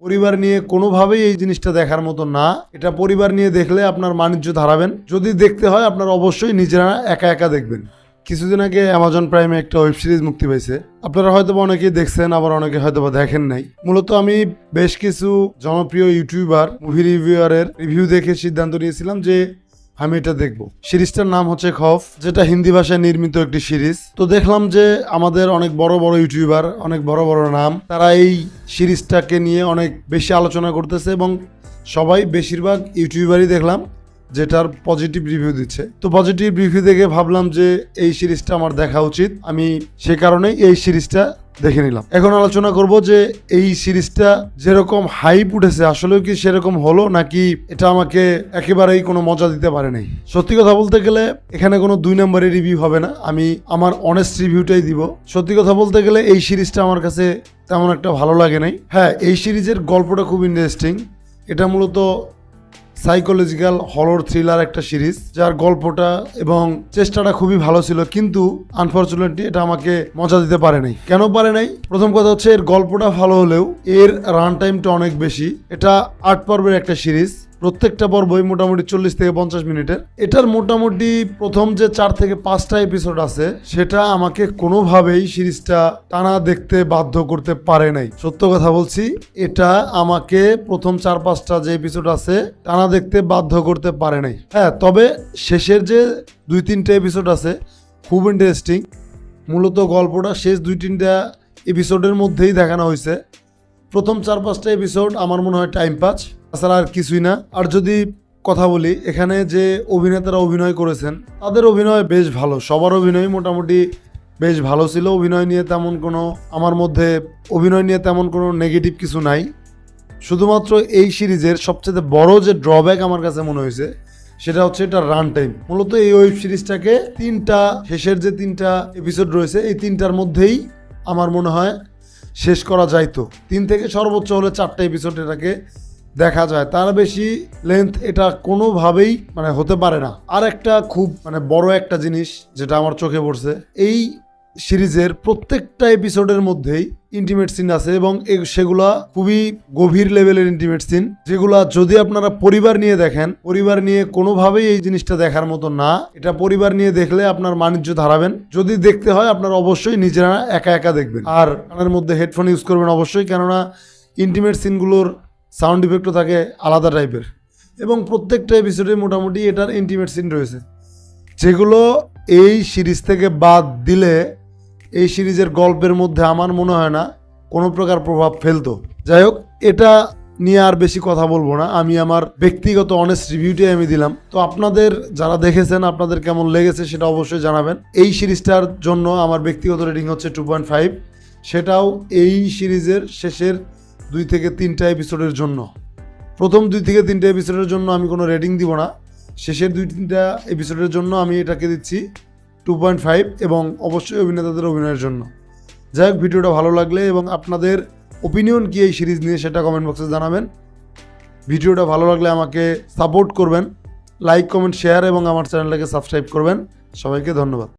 পরিবার নিয়ে কোনোভাবেই এই জিনিসটা দেখার মতো না। এটা পরিবার নিয়ে দেখলে আপনার মানিজ্য হারাবেন। যদি দেখতে হয় আপনার অবশ্যই নিজেরা একা একা দেখবেন। কিছুদিন আগে অ্যামাজন প্রাইমে একটা ওয়েব সিরিজ মুক্তি পাইছে, আপনারা হয়তো অনেকেই দেখছেন, আবার অনেকে হয়তো দেখেন নাই। মূলত আমি বেশ কিছু জনপ্রিয় ইউটিউবার, মুভি রিভিউয়ারের রিভিউ দেখে সিদ্ধান্ত নিয়েছিলাম যে আমি এটা দেখব। সিরিজটার নাম হচ্ছে খৌফ, যেটা হিন্দি ভাষায় নির্মিত একটি সিরিজ। তো দেখলাম যে আমাদের অনেক বড় বড় ইউটিউবার, অনেক বড় বড় নাম, তারা এই সিরিজটাকে নিয়ে অনেক বেশি আলোচনা করতেছে এবং সবাই বেশিরভাগ ইউটিউবারই দেখলাম যেটার পজিটিভ রিভিউ দিচ্ছে। তো পজিটিভ রিভিউ দেখে ভাবলাম যে এই সিরিজটা আমার দেখা উচিত। আমি সে কারণেই এই সিরিজটা দেখে নিলাম। এখন আলোচনা করব যে এই সিরিজটা যেরকম হাইপ উঠেছে আসলেও কি সেরকম হলো, নাকি এটা আমাকে একেবারেই কোনো মজা দিতে পারে নাই। সত্যি কথা বলতে গেলে এখানে কোনো 2 নম্বরের রিভিউ হবে না, আমি আমার অনেস্ট রিভিউটাই দিব। সত্যি কথা বলতে গেলে এই সিরিজটা আমার কাছে তেমন একটা ভালো লাগে নাই। হ্যাঁ, এই সিরিজের গল্পটা খুব ইন্টারেস্টিং। এটা মূলত সাইকোলজিক্যাল হরর থ্রিলার একটা সিরিজ, যার গল্পটা এবং চেষ্টাটা খুবই ভালো ছিল, কিন্তু আনফরচুনেটলি এটা আমাকে মজা দিতে পারে নাই। কেন পারে নাই? প্রথম কথা হচ্ছে এর গল্পটা ভালো হলেও এর রান টাইমটা অনেক বেশি। এটা 8 পর্বের একটা সিরিজ, প্রত্যেকটা পর্বই মোটামুটি 40 থেকে 50 মিনিটের। এটার মোটামুটি প্রথম যে 4 থেকে 5টা এপিসোড আছে সেটা আমাকে কোনোভাবেই সিরিজটা টানা দেখতে বাধ্য করতে পারে নাই। সত্য কথা বলছি, এটা আমাকে প্রথম 4-5টা যে এপিসোড আছে টানা দেখতে বাধ্য করতে পারে নাই। হ্যাঁ, তবে শেষের যে 2-3টা এপিসোড আছে খুব ইন্টারেস্টিং। মূলত গল্পটা শেষ 2-3টা এপিসোডের মধ্যেই দেখানো হয়েছে। প্রথম 4-5টা এপিসোড আমার মনে হয় টাইম পাস, তাছাড়া আর কিছুই না। আর যদি কথা বলি, এখানে যে অভিনেতারা অভিনয় করেছেন তাদের অভিনয় বেশ ভালো, সবার অভিনয় মোটামুটি বেশ ভালো ছিল। অভিনয় নিয়ে তেমন কোনো আমার মধ্যে অভিনয় নিয়ে তেমন কোনো নেগেটিভ কিছু নাই। শুধুমাত্র এই সিরিজের সবচেয়ে বড় যে ড্রব্যাক আমার কাছে মনে হয়েছে সেটা হচ্ছে এটার রান টাইম। মূলত এই ওয়েব সিরিজটাকে শেষের যে 3টা এপিসোড রয়েছে এই 3টার মধ্যেই আমার মনে হয় শেষ করা যাইতো। 3 থেকে সর্বোচ্চ হলে 4টা এপিসোড এটাকে দেখা যায়, তার বেশি লেন্থ এটা কোনোভাবেই হতে পারে না। আর একটা খুব বড় একটা জিনিস যেটা আমার চোখে পড়ছে, এই সিরিজের প্রত্যেকটা এপিসোডের মধ্যেই ইন্টিমেট সিন আছে এবং সেগুলা খুবই গভীর লেভেলের ইন্টিমেট সিন, যেগুলা যদি আপনারা পরিবার নিয়ে দেখেন, পরিবার নিয়ে কোনোভাবেই এই জিনিসটা দেখার মতো না। এটা পরিবার নিয়ে দেখলে আপনার মানিজ্য হারাবেন। যদি দেখতে হয় আপনার অবশ্যই নিজেরা একা একা দেখবেন, আর কানের মধ্যে হেডফোন ইউজ করবেন অবশ্যই, কেননা ইন্টিমেট সিনগুলোর সাউন্ড ইফেক্টও থাকে আলাদা টাইপের এবং প্রত্যেকটা এপিসোডে মোটামুটি এটার ইন্টিমেট সিন রয়েছে, যেগুলো এই সিরিজ থেকে বাদ দিলে এই সিরিজের গল্পের মধ্যে আমার মনে হয় না কোনো প্রকার প্রভাব ফেলতো। যাই হোক, এটা নিয়ে আর বেশি কথা বলবো না, আমি আমার ব্যক্তিগত অনেস্ট রিভিউটাই আমি দিলাম। তো আপনাদের যারা দেখেছেন আপনাদের কেমন লেগেছে সেটা অবশ্যই জানাবেন। এই সিরিজটার জন্য আমার ব্যক্তিগত রেটিং হচ্ছে 2.5, সেটাও এই সিরিজের শেষের 2 থেকে 3টা এপিসোডের জন্য। প্রথম 2 থেকে 3টা এপিসোডের জন্য আমি কোনো রেটিং দিব না, শেষের 2-3টা এপিসোডের জন্য আমি এটাকে দিচ্ছি 2.5 এবং অবশ্যই অভিনেতাদের অভিনয়ের জন্য। যাই হোক, ভিডিওটা ভালো লাগলে এবং আপনাদের ওপিনিয়ন কি এই সিরিজ নিয়ে সেটা কমেন্ট বক্সে জানাবেন। ভিডিওটা ভালো লাগলে আমাকে সাপোর্ট করবেন, লাইক, কমেন্ট, শেয়ার এবং আমার চ্যানেলটাকে সাবস্ক্রাইব করবেন। সবাইকে ধন্যবাদ।